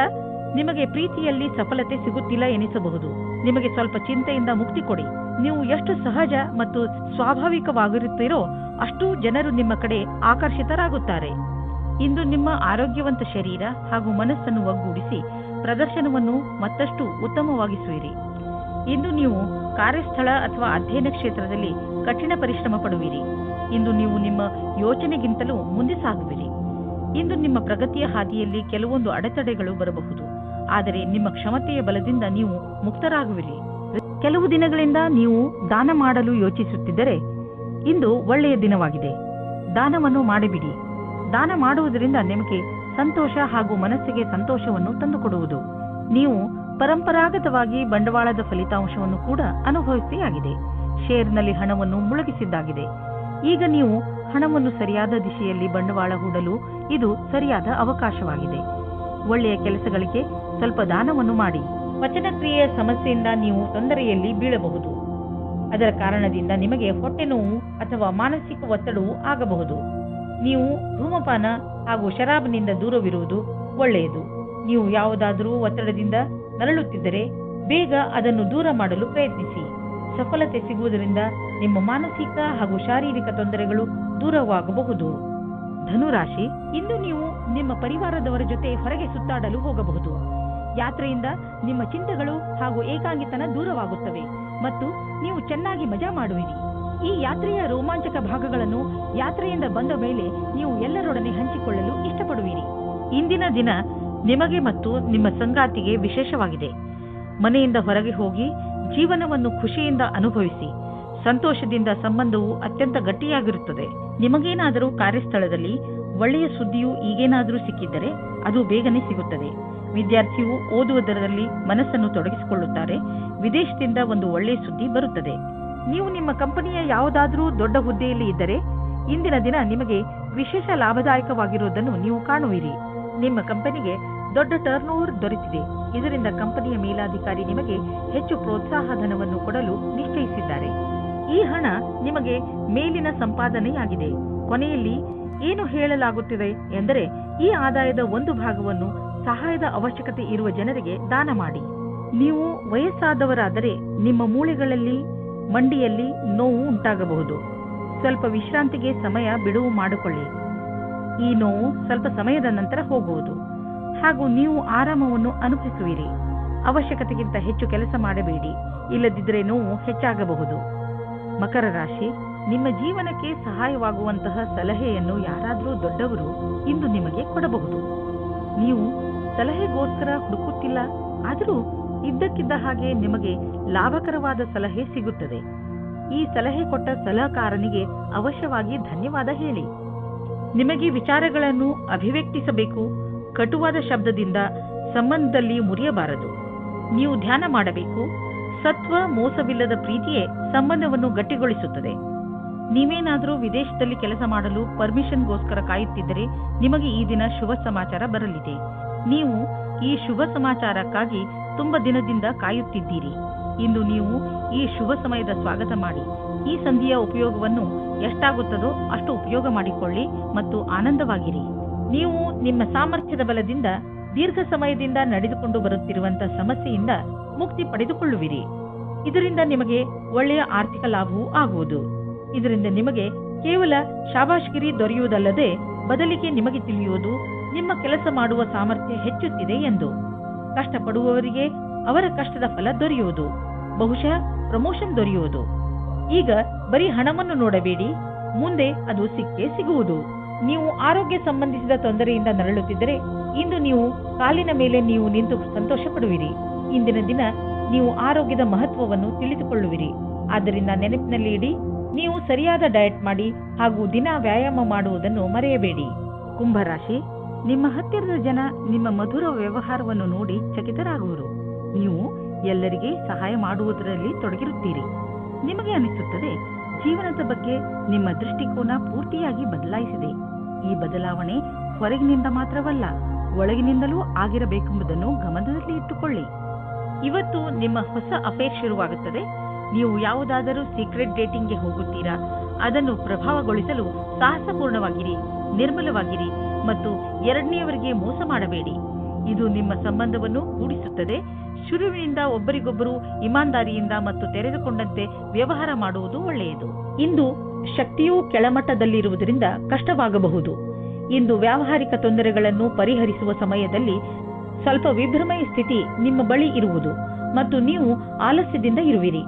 ನಿಮಗೆ ಪ್ರೀತಿಯಲ್ಲಿ ಸಫಲತೆ ಸಿಗುತ್ತಿಲ್ಲ ಎನಿಸಬಹುದು. ನಿಮಗೆ ಸ್ವಲ್ಪ ಚಿಂತೆಯಿಂದ ಮುಕ್ತಿ ಕೊಡಿ. ನೀವು ಎಷ್ಟು ಸಹಜ ಮತ್ತು ಸ್ವಾಭಾವಿಕವಾಗಿರುತ್ತೀರೋ ಅಷ್ಟು ಜನರು ನಿಮ್ಮ ಕಡೆ ಆಕರ್ಷಿತರಾಗುತ್ತಾರೆ. ಇಂದು ನಿಮ್ಮ ಆರೋಗ್ಯವಂತ ಶರೀರ ಹಾಗೂ ಮನಸ್ಸನ್ನು ಒಗ್ಗೂಡಿಸಿ ಪ್ರದರ್ಶನವನ್ನು ಮತ್ತಷ್ಟು ಉತ್ತಮವಾಗಿಸುವಿರಿ. ಇಂದು ನೀವು ಕಾರ್ಯಸ್ಥಳ ಅಥವಾ ಅಧ್ಯಯನ ಕ್ಷೇತ್ರದಲ್ಲಿ ಕಠಿಣ ಪರಿಶ್ರಮ ಪಡುವಿರಿ. ಇಂದು ನೀವು ನಿಮ್ಮ ಯೋಚನೆಗಿಂತಲೂ ಮುಂದೆ ಸಾಗುವಿರಿ. ಇಂದು ನಿಮ್ಮ ಪ್ರಗತಿಯ ಹಾದಿಯಲ್ಲಿ ಕೆಲವೊಂದು ಅಡೆತಡೆಗಳು ಬರಬಹುದು, ಆದರೆ ನಿಮ್ಮ ಕ್ಷಮತೆಯ ಬಲದಿಂದ ನೀವು ಮುಕ್ತರಾಗುವಿರಿ. ಕೆಲವು ದಿನಗಳಿಂದ ನೀವು ದಾನ ಮಾಡಲು ಯೋಚಿಸುತ್ತಿದ್ದರೆ ಇಂದು ಒಳ್ಳೆಯ ದಿನವಾಗಿದೆ. ದಾನವನ್ನು ಮಾಡಿಬಿಡಿ. ದಾನ ಮಾಡುವುದರಿಂದ ನಿಮಗೆ ಸಂತೋಷ ಹಾಗೂ ಮನಸ್ಸಿಗೆ ಸಂತೋಷವನ್ನು ತಂದುಕೊಡುವುದು. ನೀವು ಪರಂಪರಾಗತವಾಗಿ ಬಂಡವಾಳದ ಫಲಿತಾಂಶವನ್ನು ಕೂಡ ಅನುಭವಿಸಿಯಾಗಿದೆ. ಶೇರ್ನಲ್ಲಿ ಹಣವನ್ನು ಮುಳುಗಿಸಿದ್ದಾಗಿದೆ. ಈಗ ನೀವು ಹಣವನ್ನು ಸರಿಯಾದ ದಿಶೆಯಲ್ಲಿ ಬಂಡವಾಳ ಹೂಡಲು ಇದು ಸರಿಯಾದ ಅವಕಾಶವಾಗಿದೆ. ಒಳ್ಳೆಯ ಕೆಲಸಗಳಿಗೆ ಸ್ವಲ್ಪ ದಾನವನ್ನು ಮಾಡಿ. ವಚನಕ್ರಿಯೆಯ ಸಮಸ್ಯೆಯಿಂದ ನೀವು ತೊಂದರೆಯಲ್ಲಿ ಬೀಳಬಹುದು. ಅದರ ಕಾರಣದಿಂದ ನಿಮಗೆ ಹೊಟ್ಟೆ ನೋವು ಅಥವಾ ಮಾನಸಿಕ ಒತ್ತಡವೂ ಆಗಬಹುದು. ನೀವು ಧೂಮಪಾನ ಹಾಗೂ ಶರಾಬ್ನಿಂದ ದೂರವಿರುವುದು ಒಳ್ಳೆಯದು. ನೀವು ಯಾವುದಾದರೂ ಒತ್ತಡದಿಂದ ನರಳುತ್ತಿದ್ದರೆ ಬೇಗ ಅದನ್ನು ದೂರ ಮಾಡಲು ಪ್ರಯತ್ನಿಸಿ. ಸಫಲತೆ ಸಿಗುವುದರಿಂದ ನಿಮ್ಮ ಮಾನಸಿಕ ಹಾಗೂ ಶಾರೀರಿಕ ತೊಂದರೆಗಳು ದೂರವಾಗಬಹುದು. ಧನುರಾಶಿ, ಇಂದು ನೀವು ನಿಮ್ಮ ಪರಿವಾರದವರ ಜೊತೆ ಹೊರಗೆ ಸುತ್ತಾಡಲು ಹೋಗಬಹುದು. ಯಾತ್ರೆಯಿಂದ ನಿಮ್ಮ ಚಿಂತೆಗಳು ಹಾಗೂ ಏಕಾಂಗಿತನ ದೂರವಾಗುತ್ತವೆ ಮತ್ತು ನೀವು ಚೆನ್ನಾಗಿ ಮಜಾ ಮಾಡುವಿರಿ. ಈ ಯಾತ್ರೆಯ ರೋಮಾಂಚಕ ಭಾಗಗಳನ್ನು ಯಾತ್ರೆಯಿಂದ ಬಂದ ಮೇಲೆ ನೀವು ಎಲ್ಲರೊಡನೆ ಹಂಚಿಕೊಳ್ಳಲು ಇಷ್ಟಪಡುವಿರಿ. ಇಂದಿನ ದಿನ ನಿಮಗೆ ಮತ್ತು ನಿಮ್ಮ ಸಂಗಾತಿಗೆ ವಿಶೇಷವಾಗಿದೆ. ಮನೆಯಿಂದ ಹೊರಗೆ ಹೋಗಿ ಜೀವನವನ್ನು ಖುಷಿಯಿಂದ ಅನುಭವಿಸಿ. ಸಂತೋಷದಿಂದ ಸಂಬಂಧವು ಅತ್ಯಂತ ಗಟ್ಟಿಯಾಗಿರುತ್ತದೆ. ನಿಮಗೇನಾದರೂ ಕಾರ್ಯಸ್ಥಳದಲ್ಲಿ ಒಳ್ಳೆಯ ಸುದ್ದಿಯು ಈಗೇನಾದರೂ ಸಿಕ್ಕಿದ್ದರೆ ಅದು ಬೇಗನೆ ಸಿಗುತ್ತದೆ. ವಿದ್ಯಾರ್ಥಿಯು ಓದುವುದರಲ್ಲಿ ಮನಸ್ಸನ್ನು ತೊಡಗಿಸಿಕೊಳ್ಳುತ್ತಾರೆ. ವಿದೇಶದಿಂದ ಒಂದು ಒಳ್ಳೆಯ ಸುದ್ದಿ ಬರುತ್ತದೆ. ನೀವು ನಿಮ್ಮ ಕಂಪನಿಯ ಯಾವುದಾದರೂ ದೊಡ್ಡ ಹುದ್ದೆಯಲ್ಲಿ ಇದ್ದರೆ ಇಂದಿನ ದಿನ ನಿಮಗೆ ವಿಶೇಷ ಲಾಭದಾಯಕವಾಗಿರುವುದನ್ನು ನೀವು ಕಾಣುವಿರಿ. ನಿಮ್ಮ ಕಂಪನಿಗೆ ದೊಡ್ಡ ಟರ್ನ್ ಓವರ್ ದೊರೆತಿದೆ. ಇದರಿಂದ ಕಂಪನಿಯ ಮೇಲಾಧಿಕಾರಿ ನಿಮಗೆ ಹೆಚ್ಚು ಪ್ರೋತ್ಸಾಹ ಧನವನ್ನು ಕೊಡಲು ನಿಶ್ಚಯಿಸಿದ್ದಾರೆ. ಈ ಹಣ ನಿಮಗೆ ಮೇಲಿನ ಸಂಪಾದನೆಯಾಗಿದೆ. ಕೊನೆಯಲ್ಲಿ ಏನು ಹೇಳಲಾಗುತ್ತಿದೆ ಎಂದರೆ ಈ ಆದಾಯದ ಒಂದು ಭಾಗವನ್ನು ಸಹಾಯದ ಅವಶ್ಯಕತೆ ಇರುವ ಜನರಿಗೆ ದಾನ ಮಾಡಿ. ನೀವು ವಯಸ್ಸಾದವರಾದರೆ ನಿಮ್ಮ ಮೂಳೆಗಳಲ್ಲಿ ಮಂಡಿಯಲ್ಲಿ ನೋವು ಉಂಟಾಗಬಹುದು. ಸ್ವಲ್ಪ ವಿಶ್ರಾಂತಿಗೆ ಸಮಯ ಬಿಡುವು ಮಾಡಿಕೊಳ್ಳಿ. ಈ ನೋವು ಸ್ವಲ್ಪ ಸಮಯದ ನಂತರ ಹೋಗುವುದು ಹಾಗೂ ನೀವು ಆರಾಮವನ್ನು ಅನುಭವಿಸುವಿರಿ. ಅವಶ್ಯಕತೆಗಿಂತ ಹೆಚ್ಚು ಕೆಲಸ ಮಾಡಬೇಡಿ, ಇಲ್ಲದಿದ್ದರೆ ನೋವು ಹೆಚ್ಚಾಗಬಹುದು. ಮಕರ ರಾಶಿ, ನಿಮ್ಮ ಜೀವನಕ್ಕೆ ಸಹಾಯವಾಗುವಂತಹ ಸಲಹೆಯನ್ನು ಯಾರಾದರೂ ದೊಡ್ಡವರು ಇಂದು ನಿಮಗೆ ಕೊಡಬಹುದು. ನೀವು ಸಲಹೆಗೋಸ್ಕರ ಹುಡುಕುತ್ತಿಲ್ಲ, ಆದರೂ ಇದ್ದಕ್ಕಿದ್ದ ಹಾಗೆ ನಿಮಗೆ ಲಾಭಕರವಾದ ಸಲಹೆ ಸಿಗುತ್ತದೆ. ಈ ಸಲಹೆ ಕೊಟ್ಟ ಸಲಹೆಗಾರನಿಗೆ ಅವಶ್ಯವಾಗಿ ಧನ್ಯವಾದ ಹೇಳಿ. ನಿಮಗೆ ವಿಚಾರಗಳನ್ನು ಅಭಿವ್ಯಕ್ತಿಸಬೇಕು. ಕಟುವಾದ ಶಬ್ದದಿಂದ ಸಂಬಂಧದಲ್ಲಿ ಮುರಿಯಬಾರದು. ನೀವು ಧ್ಯಾನ ಮಾಡಬೇಕು. ಸತ್ವ ಮೋಸವಿಲ್ಲದ ಪ್ರೀತಿಯೇ ಸಂಬಂಧವನ್ನು ಗಟ್ಟಿಗೊಳಿಸುತ್ತದೆ. ನೀವೇನಾದರೂ ವಿದೇಶದಲ್ಲಿ ಕೆಲಸ ಮಾಡಲು ಪರ್ಮಿಷನ್ಗೋಸ್ಕರ ಕಾಯುತ್ತಿದ್ದರೆ ನಿಮಗೆ ಈ ದಿನ ಶುಭ ಸಮಾಚಾರ ಬರಲಿದೆ. ನೀವು ಈ ಶುಭ ಸಮಾಚಾರಕ್ಕಾಗಿ ತುಂಬ ದಿನದಿಂದ ಕಾಯುತ್ತಿದ್ದೀರಿ. ಇಂದು ನೀವು ಈ ಶುಭ ಸಮಯದ ಸ್ವಾಗತ ಮಾಡಿ. ಈ ಸಂಧಿಯ ಉಪಯೋಗವನ್ನು ಎಷ್ಟಾಗುತ್ತದೋ ಅಷ್ಟು ಉಪಯೋಗ ಮಾಡಿಕೊಳ್ಳಿ ಮತ್ತು ಆನಂದವಾಗಿರಿ. ನೀವು ನಿಮ್ಮ ಸಾಮರ್ಥ್ಯದ ಬಲದಿಂದ ದೀರ್ಘ ಸಮಯದಿಂದ ನಡೆದುಕೊಂಡು ಬರುತ್ತಿರುವಂತಹ ಸಮಸ್ಯೆಯಿಂದ ಮುಕ್ತಿ ಪಡೆದುಕೊಳ್ಳುವಿರಿ. ಇದರಿಂದ ನಿಮಗೆ ಒಳ್ಳೆಯ ಆರ್ಥಿಕ ಲಾಭವೂ ಆಗುವುದು. ಇದರಿಂದ ನಿಮಗೆ ಕೇವಲ ಶಾಬಾಷ್ಗಿರಿ ದೊರೆಯುವುದಲ್ಲದೆ ಬದಲಿಗೆ ನಿಮಗೆ ತಿಳಿಯುವುದು ನಿಮ್ಮ ಕೆಲಸ ಮಾಡುವ ಸಾಮರ್ಥ್ಯ ಹೆಚ್ಚುತ್ತಿದೆ ಎಂದು. ಕಷ್ಟಪಡುವವರಿಗೆ ಅವರ ಕಷ್ಟದ ಫಲ ದೊರೆಯುವುದು. ಬಹುಶಃ ಪ್ರಮೋಷನ್ ದೊರೆಯುವುದು. ಈಗ ಬರೀ ಹಣವನ್ನು ನೋಡಬೇಡಿ, ಮುಂದೆ ಅದು ಸಿಕ್ಕೇ ಸಿಗುವುದು. ನೀವು ಆರೋಗ್ಯ ಸಂಬಂಧಿಸಿದ ತೊಂದರೆಯಿಂದ ನರಳುತ್ತಿದ್ದರೆ ಇಂದು ನೀವು ಕಾಲಿನ ಮೇಲೆ ನೀವು ನಿಂತು ಸಂತೋಷ ಪಡುವಿರಿ. ಇಂದಿನ ದಿನ ನೀವು ಆರೋಗ್ಯದ ಮಹತ್ವವನ್ನು ತಿಳಿದುಕೊಳ್ಳುವಿರಿ. ಆದ್ದರಿಂದ ನೆನಪಿನಲ್ಲಿ ಇಡಿ, ನೀವು ಸರಿಯಾದ ಡಯಟ್ ಮಾಡಿ ಹಾಗೂ ದಿನ ವ್ಯಾಯಾಮ ಮಾಡುವುದನ್ನು ಮರೆಯಬೇಡಿ. ಕುಂಭರಾಶಿ, ನಿಮ್ಮ ಹತ್ತಿರದ ಜನ ನಿಮ್ಮ ಮಧುರ ವ್ಯವಹಾರವನ್ನು ನೋಡಿ ಚಕಿತರಾಗುವರು. ನೀವು ಎಲ್ಲರಿಗೆ ಸಹಾಯ ಮಾಡುವುದರಲ್ಲಿ ತೊಡಗಿರುತ್ತೀರಿ. ನಿಮಗೆ ಅನಿಸುತ್ತದೆ ಜೀವನದ ಬಗ್ಗೆ ನಿಮ್ಮ ದೃಷ್ಟಿಕೋನ ಪೂರ್ತಿಯಾಗಿ ಬದಲಾಯಿಸಿದೆ. ಈ ಬದಲಾವಣೆ ಹೊರಗಿನಿಂದ ಮಾತ್ರವಲ್ಲ, ಒಳಗಿನಿಂದಲೂ ಆಗಿರಬೇಕೆಂಬುದನ್ನು ಗಮನದಲ್ಲಿ ಇಟ್ಟುಕೊಳ್ಳಿ. ಇವತ್ತು ನಿಮ್ಮ ಹೊಸ ಅಫೇರ್ ಶುರುವಾಗುತ್ತದೆ. ನೀವು ಯಾವುದಾದರೂ ಸೀಕ್ರೆಟ್ ಡೇಟಿಂಗ್ಗೆ ಹೋಗುತ್ತೀರಾ? ಅದನ್ನು ಪ್ರಭಾವಗೊಳಿಸಲು ಸಾಹಸಪೂರ್ಣವಾಗಿರಿ, ನಿರ್ಮಲವಾಗಿರಿ ಮತ್ತು ಎರಡನೆಯವರಿಗೆ ಮೋಸ ಮಾಡಬೇಡಿ. ಇದು ನಿಮ್ಮ ಸಂಬಂಧವನ್ನು ಕೂಡಿಸುತ್ತದೆ. ಶುರುವಿನಿಂದ ಒಬ್ಬರಿಗೊಬ್ಬರು ಇಮಾನ್ದಾರಿಯಿಂದ ಮತ್ತು ತೆರೆದುಕೊಂಡಂತೆ ವ್ಯವಹಾರ ಮಾಡುವುದು ಒಳ್ಳೆಯದು. ಇಂದು ಶಕ್ತಿಯೂ ಕೆಳಮಟ್ಟದಲ್ಲಿರುವುದರಿಂದ ಕಷ್ಟವಾಗಬಹುದು. ಇಂದು ವ್ಯಾವಹಾರಿಕ ತೊಂದರೆಗಳನ್ನು ಪರಿಹರಿಸುವ ಸಮಯದಲ್ಲಿ ಸ್ವಲ್ಪ ವಿಭ್ರಮೆಯ ಸ್ಥಿತಿ ನಿಮ್ಮ ಬಳಿ ಇರುವುದು ಮತ್ತು ನೀವು ಆಲಸ್ಯದಿಂದ ಇರುವಿರಿ.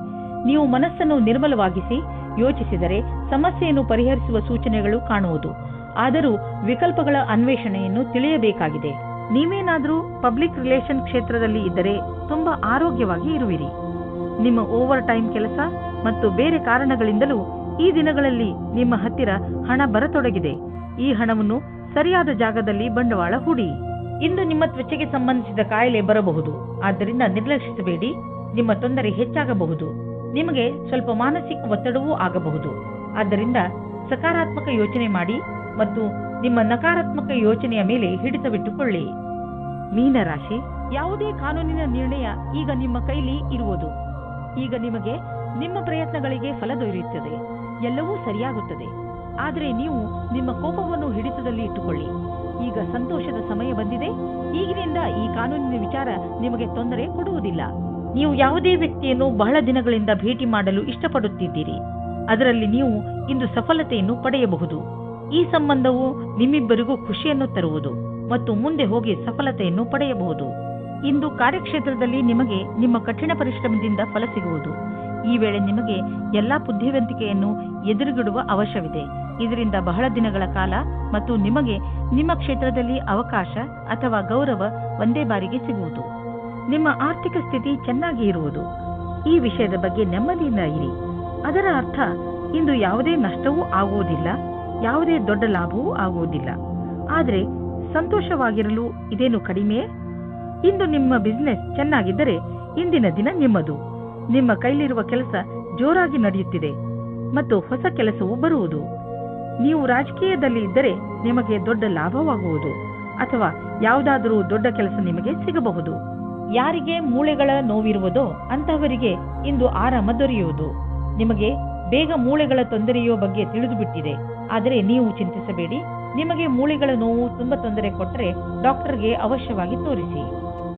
ನೀವು ಮನಸ್ಸನ್ನು ನಿರ್ಮಲವಾಗಿಸಿ ಯೋಚಿಸಿದರೆ ಸಮಸ್ಯೆಯನ್ನು ಪರಿಹರಿಸುವ ಸೂಚನೆಗಳು ಕಾಣುವುದು. ಆದರೂ ವಿಕಲ್ಪಗಳ ಅನ್ವೇಷಣೆಯನ್ನು ತಿಳಿಯಬೇಕಾಗಿದೆ. ನೀವೇನಾದರೂ ಪಬ್ಲಿಕ್ ರಿಲೇಷನ್ ಕ್ಷೇತ್ರದಲ್ಲಿ ಇದ್ದರೆ ತುಂಬಾ ಆರೋಗ್ಯವಾಗಿ ಇರುವಿರಿ. ನಿಮ್ಮ ಓವರ್ ಟೈಮ್ ಕೆಲಸ ಮತ್ತು ಬೇರೆ ಕಾರಣಗಳಿಂದಲೂ ಈ ದಿನಗಳಲ್ಲಿ ನಿಮ್ಮ ಹತ್ತಿರ ಹಣ ಬರತೊಡಗಿದೆ. ಈ ಹಣವನ್ನು ಸರಿಯಾದ ಜಾಗದಲ್ಲಿ ಬಂಡವಾಳ ಹೂಡಿ. ಇಂದು ನಿಮ್ಮ ತ್ವಚೆಗೆ ಸಂಬಂಧಿಸಿದ ಕಾಯಿಲೆ ಬರಬಹುದು. ಆದ್ದರಿಂದ ನಿರ್ಲಕ್ಷಿಸಬೇಡಿ. ನಿಮ್ಮ ತೊಂದರೆ ಹೆಚ್ಚಾಗಬಹುದು. ನಿಮಗೆ ಸ್ವಲ್ಪ ಮಾನಸಿಕ ಒತ್ತಡವೂ ಆಗಬಹುದು. ಆದ್ದರಿಂದ ಸಕಾರಾತ್ಮಕ ಯೋಚನೆ ಮಾಡಿ ಮತ್ತು ನಿಮ್ಮ ನಕಾರಾತ್ಮಕ ಯೋಚನೆಯ ಮೇಲೆ ಹಿಡಿತವಿಟ್ಟುಕೊಳ್ಳಿ. ಮೀನರಾಶಿ, ಯಾವುದೇ ಕಾನೂನಿನ ನಿರ್ಣಯ ಈಗ ನಿಮ್ಮ ಕೈಲಿ ಇರುವುದು. ಈಗ ನಿಮಗೆ ನಿಮ್ಮ ಪ್ರಯತ್ನಗಳಿಗೆ ಫಲ ದೊರೆಯುತ್ತದೆ. ಎಲ್ಲವೂ ಸರಿಯಾಗುತ್ತದೆ. ಆದರೆ ನೀವು ನಿಮ್ಮ ಕೋಪವನ್ನು ಹಿಡಿತದಲ್ಲಿ ಇಟ್ಟುಕೊಳ್ಳಿ. ಈಗ ಸಂತೋಷದ ಸಮಯ ಬಂದಿದೆ. ಈಗಿನಿಂದ ಈ ಕಾನೂನಿನ ವಿಚಾರ ನಿಮಗೆ ತೊಂದರೆ ಕೊಡುವುದಿಲ್ಲ. ನೀವು ಯಾವುದೇ ವ್ಯಕ್ತಿಯನ್ನು ಬಹಳ ದಿನಗಳಿಂದ ಭೇಟಿ ಮಾಡಲು ಇಷ್ಟಪಡುತ್ತಿದ್ದೀರಿ. ಅದರಲ್ಲಿ ನೀವು ಇಂದು ಸಫಲತೆಯನ್ನು ಪಡೆಯಬಹುದು. ಈ ಸಂಬಂಧವು ನಿಮ್ಮಿಬ್ಬರಿಗೂ ಖುಷಿಯನ್ನು ತರುವುದು ಮತ್ತು ಮುಂದೆ ಹೋಗಿ ಸಫಲತೆಯನ್ನು ಪಡೆಯಬಹುದು. ಇಂದು ಕಾರ್ಯಕ್ಷೇತ್ರದಲ್ಲಿ ನಿಮಗೆ ನಿಮ್ಮ ಕಠಿಣ ಪರಿಶ್ರಮದಿಂದ ಫಲ ಸಿಗುವುದು. ಈ ವೇಳೆ ನಿಮಗೆ ಎಲ್ಲಾ ಬುದ್ಧಿವಂತಿಕೆಯನ್ನು ಎದುರುಗಿಡುವ ಅವಶ್ಯವಿದೆ. ಇದರಿಂದ ಬಹಳ ದಿನಗಳ ಕಾಲ ಮತ್ತು ನಿಮಗೆ ನಿಮ್ಮ ಕ್ಷೇತ್ರದಲ್ಲಿ ಅವಕಾಶ ಅಥವಾ ಗೌರವ ಒಂದೇ ಬಾರಿಗೆ ಸಿಗುವುದು. ನಿಮ್ಮ ಆರ್ಥಿಕ ಸ್ಥಿತಿ ಚೆನ್ನಾಗಿ ಇರುವುದು. ಈ ವಿಷಯದ ಬಗ್ಗೆ ನೆಮ್ಮದಿಯಿಂದ ಇರಿ. ಅದರ ಅರ್ಥ ಇಂದು ಯಾವುದೇ ನಷ್ಟವೂ ಆಗುವುದಿಲ್ಲ, ಯಾವುದೇ ದೊಡ್ಡ ಲಾಭವೂ ಆಗುವುದಿಲ್ಲ. ಆದರೆ ಸಂತೋಷವಾಗಿರಲು ಇದೇನು ಕಡಿಮೆ? ಇಂದು ನಿಮ್ಮ ಬಿಸಿನೆಸ್ ಚೆನ್ನಾಗಿದ್ದರೆ ಇಂದಿನ ದಿನ ನಿಮ್ಮದು. ನಿಮ್ಮ ಕೈಲಿರುವ ಕೆಲಸ ಜೋರಾಗಿ ನಡೆಯುತ್ತಿದೆ ಮತ್ತು ಹೊಸ ಕೆಲಸವೂ ಬರುವುದು. ನೀವು ರಾಜಕೀಯದಲ್ಲಿ ಇದ್ದರೆ ನಿಮಗೆ ದೊಡ್ಡ ಲಾಭವಾಗುವುದು ಅಥವಾ ಯಾವುದಾದರೂ ದೊಡ್ಡ ಕೆಲಸ ನಿಮಗೆ ಸಿಗಬಹುದು. ಯಾರಿಗೆ ಮೂಳೆಗಳ ನೋವಿರುವುದೋ ಅಂತಹವರಿಗೆ ಇಂದು ಆರಾಮ ದೊರೆಯುವುದು. ನಿಮಗೆ ಬೇಗ ಮೂಳೆಗಳ ತೊಂದರೆಯ ಬಗ್ಗೆ ತಿಳಿದುಬಿಟ್ಟಿದೆ. ಆದರೆ ನೀವು ಚಿಂತಿಸಬೇಡಿ. ನಿಮಗೆ ಮೂಳೆಗಳ ನೋವು ತುಂಬಾ ತೊಂದರೆ ಕೊಟ್ಟರೆ ಡಾಕ್ಟರ್ಗೆ ಅವಶ್ಯವಾಗಿ ತೋರಿಸಿ.